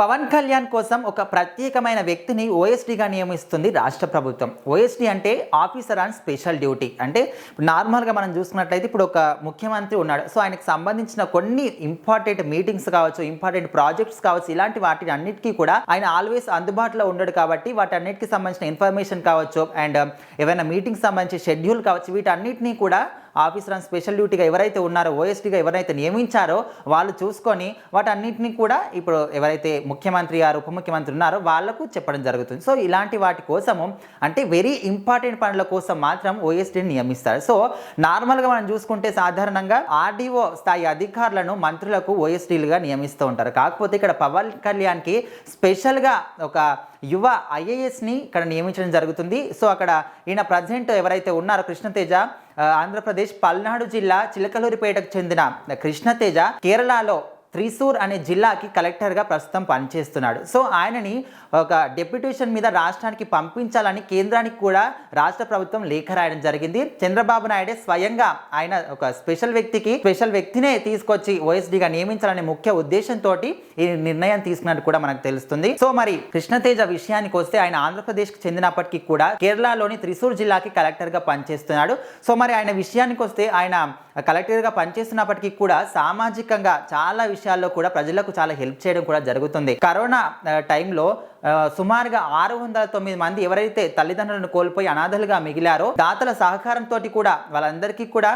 పవన్ కళ్యాణ్ కోసం ఒక ప్రత్యేకమైన వ్యక్తిని ఓఎస్డీగా నియమిస్తుంది రాష్ట్ర ప్రభుత్వం. ఓఎస్డీ అంటే ఆఫీసర్ ఆన్ స్పెషల్ డ్యూటీ. అంటే నార్మల్గా మనం చూసుకున్నట్లయితే ఇప్పుడు ఒక ముఖ్యమంత్రి ఉన్నాడు. సో ఆయనకు సంబంధించిన కొన్ని ఇంపార్టెంట్ మీటింగ్స్ కావచ్చు, ఇంపార్టెంట్ ప్రాజెక్ట్స్ కావచ్చు, ఇలాంటి వాటి అన్నిటికీ కూడా ఆయన ఆల్వేస్ అందుబాటులో ఉండడు. కాబట్టి వాటి అన్నిటికీ సంబంధించిన ఇన్ఫర్మేషన్ కావచ్చు అండ్ ఏవైనా మీటింగ్స్ సంబంధించి షెడ్యూల్ కావచ్చు, వీటన్నిటినీ కూడా ఆఫీసర్ ఆన్ స్పెషల్ డ్యూటీగా ఎవరైతే ఉన్నారో, ఓఎస్డీగా ఎవరైతే నియమించారో వాళ్ళు చూసుకొని వాటన్నిటిని కూడా ఇప్పుడు ఎవరైతే ముఖ్యమంత్రి గారు, ఉప ముఖ్యమంత్రి ఉన్నారో వాళ్లకు చెప్పడం జరుగుతుంది. సో ఇలాంటి వాటి కోసము అంటే వెరీ ఇంపార్టెంట్ పనుల కోసం మాత్రం ఓఎస్డీని నియమిస్తారు. సో నార్మల్గా మనం చూసుకుంటే సాధారణంగా ఆర్డీఓ స్థాయి అధికారులను మంత్రులకు ఓఎస్డీలుగా నియమిస్తూ ఉంటారు. కాకపోతే ఇక్కడ పవన్ కళ్యాణ్కి స్పెషల్గా ఒక యువ ఐఏఎస్ని ఇక్కడ నియమించడం జరుగుతుంది. సో అక్కడ ఈయన ప్రజెంట్ ఎవరైతే ఉన్నారో కృష్ణతేజ, ఆంధ్రప్రదేశ్ పల్నాడు జిల్లా చిలకలూరిపేటకు చెందిన కృష్ణతేజ కేరళలో త్రిశూర్ అనే జిల్లాకి కలెక్టర్గా ప్రస్తుతం పనిచేస్తున్నాడు. సో ఆయనని ఒక డెప్యుటేషన్ మీద రాష్ట్రానికి పంపించాలని కేంద్రానికి కూడా రాష్ట్ర ప్రభుత్వం లేఖ రాయడం జరిగింది. చంద్రబాబు నాయుడే స్వయంగా ఆయన ఒక స్పెషల్ వ్యక్తినే తీసుకొచ్చి ఓఎస్డీగా నియమించాలనే ముఖ్య ఉద్దేశంతో ఈ నిర్ణయం తీసుకున్నట్టు కూడా మనకు తెలుస్తుంది. సో మరి కృష్ణతేజ విషయానికి వస్తే ఆయన ఆంధ్రప్రదేశ్కి చెందినప్పటికీ కూడా కేరళలోని త్రిశూర్ జిల్లాకి కలెక్టర్గా పనిచేస్తున్నాడు. సో మరి ఆయన విషయానికి వస్తే ఆయన కలెక్టర్గా పనిచేస్తున్నప్పటికీ కూడా సామాజికంగా చాలా విషయాల్లో కూడా ప్రజలకు చాలా హెల్ప్ చేయడం కూడా జరుగుతుంది. కరోనా టైంలో సుమారుగా 609 మంది ఎవరైతే తల్లిదండ్రులను కోల్పోయి అనాథలుగా మిగిలారో దాతల సహకారంతో కూడా వాళ్ళందరికీ కూడా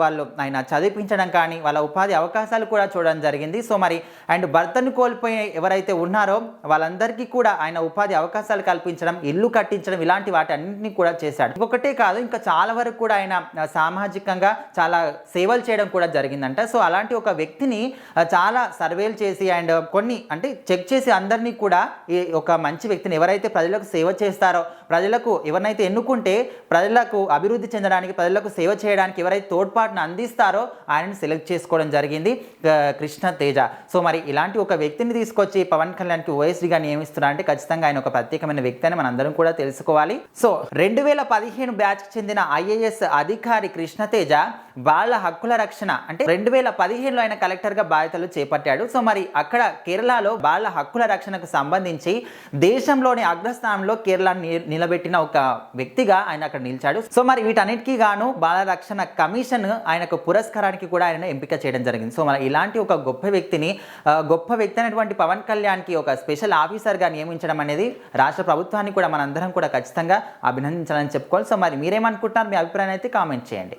వాళ్ళు ఆయన చదివించడం కానీ వాళ్ళ ఉపాధి అవకాశాలు కూడా చూడడం జరిగింది. సో మరి అండ్ భర్తను కోల్పోయి ఎవరైతే ఉన్నారో వాళ్ళందరికీ కూడా ఆయన ఉపాధి అవకాశాలు కల్పించడం, ఇల్లు కట్టించడం, ఇలాంటి వాటి అన్నింటినీ కూడా చేశాడు. ఒకటే కాదు, ఇంకా చాలా వరకు కూడా ఆయన సామాజికంగా చాలా సేవలు చేయడం కూడా జరిగిందంట. సో అలాంటి ఒక వ్యక్తిని చాలా సర్వేలు చేసి అండ్ కొన్ని అంటే చెక్ చేసి అందరినీ కూడా ఒక మంచి వ్యక్తిని ఎవరైతే ప్రజలకు సేవ చేస్తారో, ప్రజలకు ఎవరినైతే ఎన్నుకుంటే ప్రజలకు అభివృద్ధి చెందడానికి, ప్రజలకు సేవ చేయడానికి ఎవరైతే తోడ్పాటును అందిస్తారో ఆయనను సెలెక్ట్ చేసుకోవడం జరిగింది కృష్ణతేజ. సో మరి ఇలాంటి ఒక వ్యక్తిని తీసుకొచ్చి పవన్ కళ్యాణ్కి ఓఎస్డీగా నియమిస్తున్నారంటే ఖచ్చితంగా ఆయన ఒక ప్రత్యేకమైన వ్యక్తి అని మనందరం కూడా తెలుసుకోవాలి. సో 2015 బ్యాచ్కి చెందిన ఐఏఎస్ అధికారి కృష్ణతేజ వాళ్ళ హక్కుల రక్షణ అంటే 2015లో ఆయన కలెక్టర్గా బాధ్యతలు చేపట్టాడు. సో మరి అక్కడ కేరళలో వాళ్ళ హక్కుల రక్షణకు సంబంధించి దేశంలోని అగ్రస్థానంలో కేరళని నిలబెట్టిన ఒక వ్యక్తిగా ఆయన అక్కడ నిలిచాడు. సో మరి వీటన్నిటికీ గాను బాల రక్షణ కమిషన్ ఆయనకు పురస్కారానికి కూడా ఆయన ఎంపిక చేయడం జరిగింది. సో మరి ఇలాంటి ఒక గొప్ప వ్యక్తి అయినటువంటి పవన్ కళ్యాణ్కి ఒక స్పెషల్ ఆఫీసర్గా నియమించడం అనేది రాష్ట్ర ప్రభుత్వాన్ని కూడా మనందరం కూడా ఖచ్చితంగా అభినందించాలని చెప్పుకోవాలి. సో మరి మీరేమనుకుంటున్నారు? మీ అభిప్రాయం అయితే కామెంట్ చేయండి.